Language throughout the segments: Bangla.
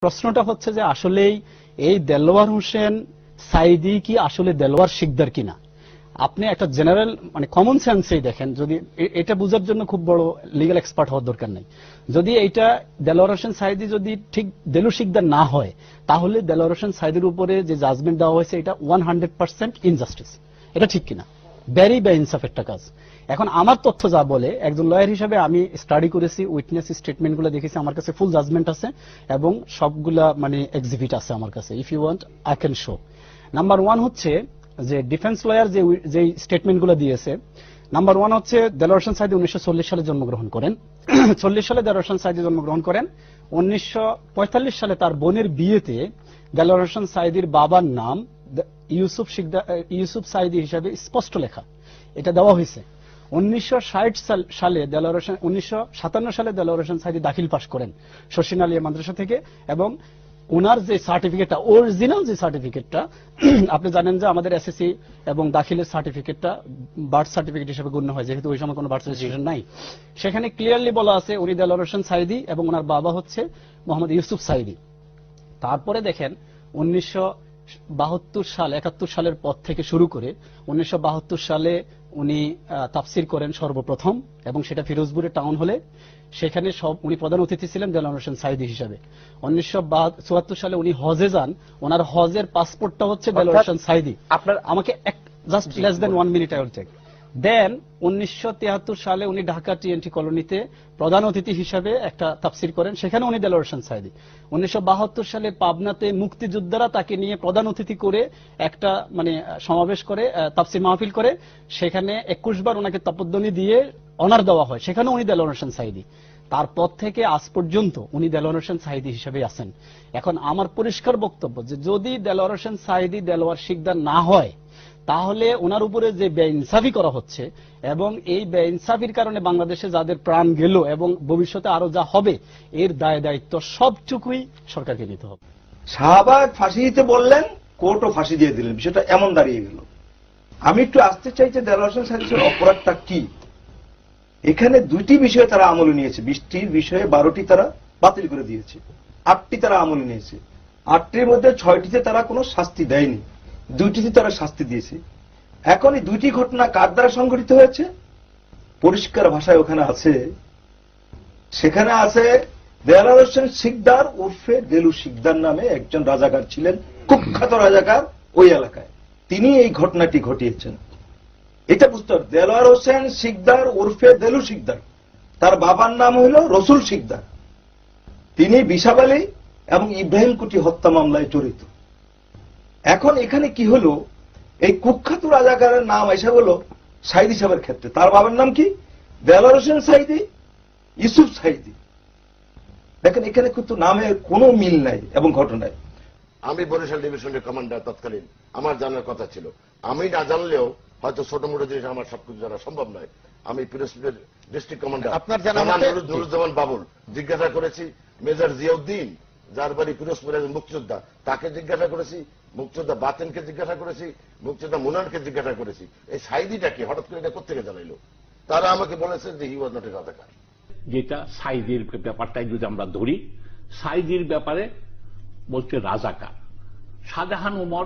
প্রশ্নটা হচ্ছে যে আসলেই এই দেলোয়ার হোসেন সাইদি কি আসলে দেলোয়ার শিকদার কিনা। আপনি একটা জেনারেল মানে কমন সেন্সেই দেখেন, যদি এটা বোঝার জন্য খুব বড় লিগ্যাল এক্সপার্ট হওয়ার দরকার নেই। যদি এইটা দেলোয়ার হোসেন সাইদি যদি ঠিক দেলু শিকদার না হয়, তাহলে দেলোয়ার হোসেন সাইদির উপরে যে জাজমেন্ট দেওয়া হয়েছে এটা 100% ইনজাস্টিস। এটা ঠিক কিনা? ভেরি বেইনসাফ একটা কাজ। এখন আমার তথ্য যা বলে, একজন লয়ার হিসেবে আমি স্টাডি করেছি, উইটনেস স্টেটমেন্ট গুলো দেখেছি, আমার কাছে ফুল জাজমেন্ট আছে এবং সবগুলা মানে এক্সিবিট আছে আমার কাছে। If you want I can show. Number one হচ্ছে যে ডিফেন্স লয়ার যে স্টেটমেন্ট গুলো দিয়েছে, নাম্বার ওয়ান হচ্ছে দেলোয়ার হোসেন সাইদি 1940 সালে জন্মগ্রহণ করেন। 40 সালে দেলোয়ার হোসেন সাইদি জন্মগ্রহণ করেন। 1945 সালে তার বোনের বিয়েতে দেলোয়ার হোসেন সাইদির বাবার নাম ইউসুফ সাইদি হিসাবে স্পষ্ট লেখা, এটা দেওয়া হয়েছে। 1957 সালে দেলোয়ার হোসেন সাইদি দাখিল পাশ করেন শর্ষিন আলিয়া মাদ্রাসা থেকে, এবং ওনার যে সার্টিফিকেটটা, অরিজিনাল যে সার্টিফিকেটটা, আপনি জানেন যে আমাদের এসএসসি এবং দাখিলের সার্টিফিকেটটা বার্থ সার্টিফিকেট হিসেবে গণ্য হয়, যেহেতু ওই সময় কোনো বার্থ রেজিস্ট্রেশন নাই। সেখানে ক্লিয়ারলি বলা আছে উনি দেলোয়ার হোসেন সাইদি এবং ওনার বাবা হচ্ছে মোহাম্মদ ইউসুফ সাইদি। তারপরে দেখেন 1972 সাল 71 সালের পর থেকে শুরু করে 1972 সালে উনি তাফসির করেন সর্বপ্রথম, এবং সেটা ফিরোজপুরের টাউন হলে। সেখানে উনি প্রধান অতিথি ছিলেন দেলোয়ার হোসেন সাইদি হিসাবে। 1974 সালে উনি হজে যান, ওনার হজের পাসপোর্টটা হচ্ছে দেলোয়ার হোসেন সাইদি। আপনার আমাকে just less then 1 minute I will take. Then 1973 সালে উনি ঢাকা টিএনটি কলোনিতে প্রধান অতিথি হিসাবে একটা তাফসির করেন, সেখানে উনি দেলোয়ার হোসেন সাইদি। 1972 সালে পাবনাতে মুক্তিযোদ্ধারা তাকে নিয়ে প্রধান অতিথি করে একটা মানে সমাবেশ করে, তাফসির মাহফিল করে, সেখানে 21 বার ওনাকে তপোদ্বনি দিয়ে অনার দেওয়া হয়, সেখানে উনি দেলোয়ার হোসেন সাইদি। তারপর থেকে আজ পর্যন্ত উনি দেলোয়ার হোসেন সাইদি হিসেবে আছেন। এখন আমার পরিষ্কার বক্তব্য যে যদি দেলোয়ার হোসেন সাইদি দেলোয়ার শিকদার না হয়, তাহলে ওনার উপরে যে বেইনসাফি করা হচ্ছে, এবং এই বেইনসাফির কারণে বাংলাদেশে যাদের প্রাণ গেল এবং ভবিষ্যতে আরো যা হবে, এর দায় দায়িত্ব সবটুকুই সরকারকে নিতে হবে। শাহবাগ ফাঁসি দিতে বললেন, কোর্টও ফাঁসি দিয়ে দিলেন, বিষয়টা এমন দাঁড়িয়ে গেল। আমি একটু আসতে চাই যে দেলোয়ার হোসেন সাইদির অপরাধটা কি। এখানে দুইটি বিষয়ে তারা আমলে নিয়েছে, 20টির বিষয়ে 12টি তারা বাতিল করে দিয়েছে, 8টি তারা আমলে নিয়েছে। 8টির মধ্যে 6টিতে তারা কোনো শাস্তি দেয়নি, 2টিতে তারা শাস্তি দিয়েছে। এখন এই 2টি ঘটনা কার দ্বারা সংঘটিত হয়েছে পরিষ্কার ভাষায় ওখানে আছে। সেখানে আছে দেলোয়ার হোসেন শিকদার উর্ফে দেলু শিকদার নামে একজন রাজাকার ছিলেন, কুখ্যাত রাজাকার ওই এলাকায়, তিনি এই ঘটনাটি ঘটিয়েছেন। এটা বুঝতে হবে। দেলোয়ার হোসেন শিকদার উর্ফে দেলু শিকদার, তার বাবার নাম হইল রসুল শিকদার, তিনি বিশাব আলী এবং ইব্রাহিম কুটি হত্যা মামলায় জড়িত। এখন এখানে কি হলো, এই কুখ্যাত রাজাকারের নাম এসে হলো সাইদি সাহেবের ক্ষেত্রে। তার বাবার নাম কি? দেলোয়ার হোসেন সাইদি, ইউসুফ সাইদি। দেখেন এখানে কিন্তু নামের কোনো মিল নাই এবং ঘটনায়। আমি বরিশাল ডিভিশনের কমান্ডার তৎকালীন, আমার জানার কথা ছিল। আমি না জানলেও হয়তো ছোট মোটো জিনিস আমার সবকিছু জানা সম্ভব নয়। আমি পিরোজপুরের ডিস্ট্রিক্ট কমান্ডার আপনার জানা নুরুজ্জামান বাবুল জিজ্ঞাসা করেছি, মেজর জিয়াউদ্দিন যার বাড়ি পিরোজপুরের মুক্তিযোদ্ধা, তাকে জিজ্ঞাসা করেছি, মুক্তিযোদ্ধা বাতেনকে জিজ্ঞাসা করেছি, মুক্তিযোদ্ধা মুনানকে জিজ্ঞাসা করেছি, এই সাইদিটা কি হঠাৎ করে এটা কোথেকে জানাইলো। তারা আমাকে বলেছে যে হি ওয়াজ নট এ রাজাকার। যেটা সাইদির ব্যাপারটাই যদি আমরা ধরি, সাইদির ব্যাপারে বলছে রাজাকার। শাহজাহান ওমর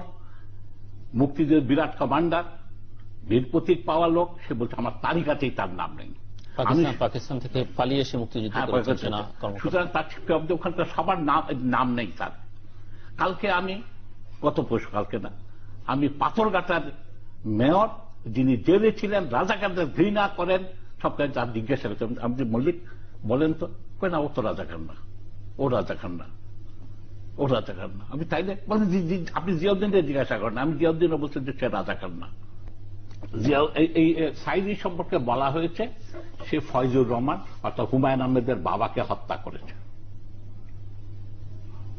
মুক্তিযুদ্ধের বিরাট কমান্ডার, বীর প্রতীক পাওয়া লোক, সে বলছে আমার তালিকাতেই তার নাম নেই। পাকিস্তান থেকে পালিয়ে এসে মুক্তিযুদ্ধ করেছেন, সুতরাং তার ওখানকার সবার নাম নেই তার। কালকে আমি কালকে না, আমি পাথরঘাটার মেয়র যিনি জেলে ছিলেন, রাজাকারদের ঘৃণা করেন, সব কাজ তার জিজ্ঞাসা করছেন, আমি মল্লিক বলেন তো, কই না ও তো রাজাকার না, ও রাজাকার না, ও রাজাকার না। আমি তাইলে বলেন আপনি জিয়াউদ্দিনকে জিজ্ঞাসা করেন, আমি জিয়াউদ্দিনও বলছেন যে সে রাজাকার না। এই সাইদি সম্পর্কে বলা হয়েছে সে ফয়জুর রহমান অর্থাৎ হুমায়ুন আহমেদের বাবাকে হত্যা করেছে।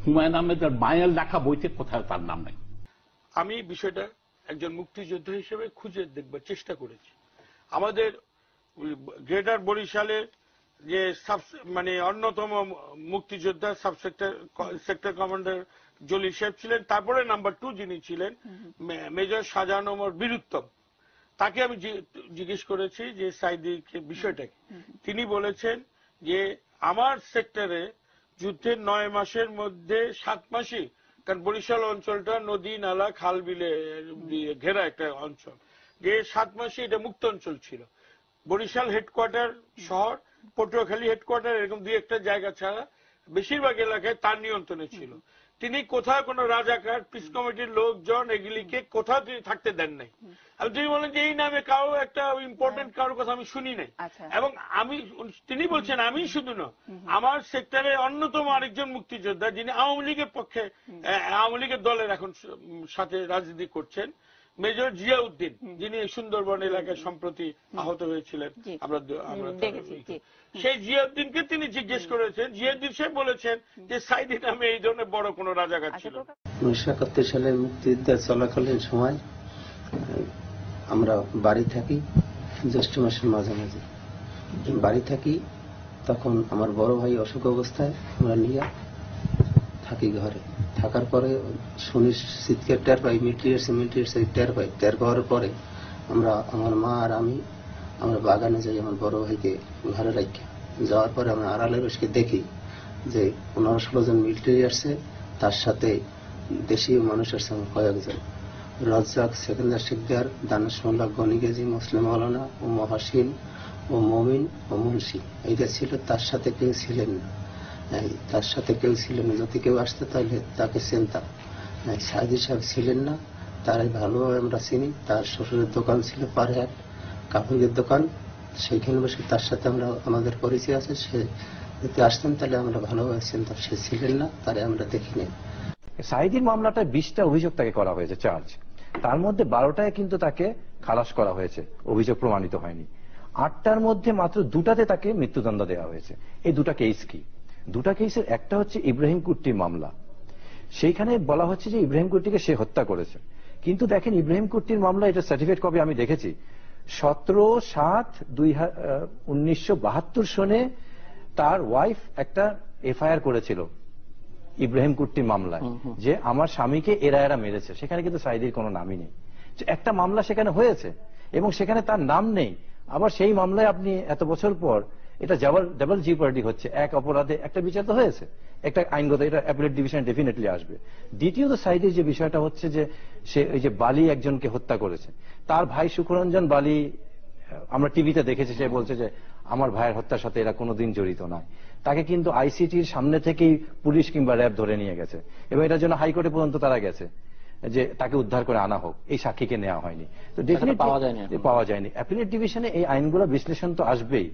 হুমায়ুন আহমেদের মায়ের লেখা বইতে কোথায় তার নাম নেই। আমি বিষয়টা একজন মুক্তিযোদ্ধা হিসেবে খুঁজে দেখবার চেষ্টা করেছি। আমাদের গ্রেটার বরিশালের যে মানে অন্যতম মুক্তিযোদ্ধা সেক্টর কমান্ডার জলিল সাহেব ছিলেন, তারপরে নাম্বার 2 যিনি ছিলেন মেজর শাহজাহান ওমর বীরুত্তম, তাকে আমি জিজ্ঞেস করেছি যে সাইদির বিষয়টা কি। তিনি বলেছেন যে আমার সেক্টরে যুদ্ধের 9 মাসের মধ্যে 7 মাসই, কারণ বরিশাল অঞ্চলটা নদী নালা খাল বিলে ঘেরা একটা অঞ্চল, যে 7 মাসে এটা মুক্ত অঞ্চল ছিল। বরিশাল হেডকোয়ার্টার শহর, পটুয়াখালী হেডকোয়ার্টার, এরকম 2-1টা জায়গা ছাড়া বেশিরভাগ এলাকায় তার নিয়ন্ত্রণে ছিল। তিনি কোথাও কোনো রাজাকার, পিস কমিটির লোকজন এগুলিকে কোথাও তিনি থাকতে দেন নাই। আর তিনি বলেন যে এই নামে কারো একটা ইম্পর্টেন্ট কারোর কথা আমি শুনি নাই। এবং তিনি বলছেন আমি শুধু না, আমার সেক্টরে অন্যতম আরেকজন মুক্তিযোদ্ধা যিনি আওয়ামী লীগের পক্ষে, আওয়ামী লীগের দলের এখন সাথে রাজনীতি করছেন, মেজর জিয়াউদ্দিন, যিনি সুন্দরবন এলাকায় সম্প্রতি আহত হয়েছিলেন, আমরা সেই জিয়াউদ্দিনকে তিনি জিজ্ঞেস করেছেন। জিয়াউদ্দিন সাহেব বলেছেন যে সাইদি নামে এই ধরনের বড় কোনো রাজাকার ছিল। 1971 সালের মুক্তিযুদ্ধ চলাকালীন সময় আমরা বাড়ি থাকি, জ্যৈষ্ঠ মাসের মাঝামাঝি বাড়ি থাকি। তখন আমার বড় ভাই অসুখ অবস্থায় আমরা নিয়ে থাকি ঘরে। থাকার পরে শুনি চিৎকার টের পাই, মিলিটারি টের পাওয়ার পরে আমরা, আমার মা আর আমরা বাগানে যাই আমার বড় ভাইকে ঘরে রাখি। যাওয়ার পরে আমরা আড়ালে বসে দেখি যে 15-16 জন মিলিটারি আসছে, তার সাথে দেশীয় মানুষ আসছে কয়েকজন, রাজ্জাক, সেকেন্দার শিকদার, দানেশ মোল্লা, গনি গেজি, মুসলিম মৌলানা ও মহাসিন ও মমিন ও মুন্সি, এইটা ছিল। তার সাথে কেউ ছিলেন না, তার সাথে কেউ ছিলেন না। যদি কেউ আসতো তাহলে তাকে চিনতাম। সাইদি সাহেব ছিলেন না, তারাই ভালোভাবে আমরা চিনি। তার শ্বশুরের দোকান ছিল পারহাট, কাপড়ের দোকান, সেইখানে বসে তার সাথে আমরা, আমাদের পরিচয় আছে। সে যদি আসতেন তাহলে আমরা ভালোভাবে চিনতাম। সে ছিলেন না, তারে আমরা দেখিনি। সাইদির মামলাটা 20টা অভিযোগ তাকে করা হয়েছে, চার্জ। তার মধ্যে 12টায় কিন্তু তাকে খালাস করা হয়েছে, অভিযোগ প্রমাণিত হয়নি। 8টার মধ্যে মাত্র 2টাতে তাকে মৃত্যুদণ্ড দেওয়া হয়েছে। এই 2টা কেস কি? 2টা কেসের একটা হচ্ছে ইব্রাহিম কুট্টির মামলা। সেইখানে বলা হচ্ছে যে ইব্রাহিম কুট্টিকে সে হত্যা করেছে, কিন্তু দেখেন ইব্রাহিম কুট্টির মামলা, এটা সার্টিফিকেট কপি আমি দেখেছি, 17/7/1972 সনে তার ওয়াইফ একটা এফআইআর করেছিল ইব্রাহিম কুট্টির মামলায় যে আমার স্বামীকে এরা মেরেছে। সেখানে কিন্তু সাইদির কোনো নামই নেই। একটা মামলা সেখানে হয়েছে এবং সেখানে তার নাম নেই। আবার সেই মামলায় আপনি এত বছর পর, এটা ডাবল জিপার্ডি হচ্ছে। এক অপরাধে একটা বিচার তো হয়েছে, একটা আইনগত, এটা অ্যাপিলেট ডিভিশন ডেফিনেটলি আসবে। দ্বিতীয়ত সাইদির যে বিষয়টা হচ্ছে যে সে ওই যে বালি একজনকে হত্যা করেছে, তার ভাই সুখরঞ্জন বালি, আমরা টিভিতে দেখেছি, সে বলছে যে আমার ভাইয়ের হত্যার সাথে এরা কোনোদিন জড়িত নয়। তাকে কিন্তু আইসিটির সামনে থেকেই পুলিশ কিংবা র্যাব ধরে নিয়ে গেছে এবং এটার জন্য হাইকোর্টে পর্যন্ত তারা গেছে যে তাকে উদ্ধার করে আনা হোক, এই সাক্ষীকে নেওয়া হয়নি। তো ডেফিনেটলি পাওয়া যায়নি। অ্যাপিলেট ডিভিশনে এই আইনগুলো বিশ্লেষণ তো আসবেই।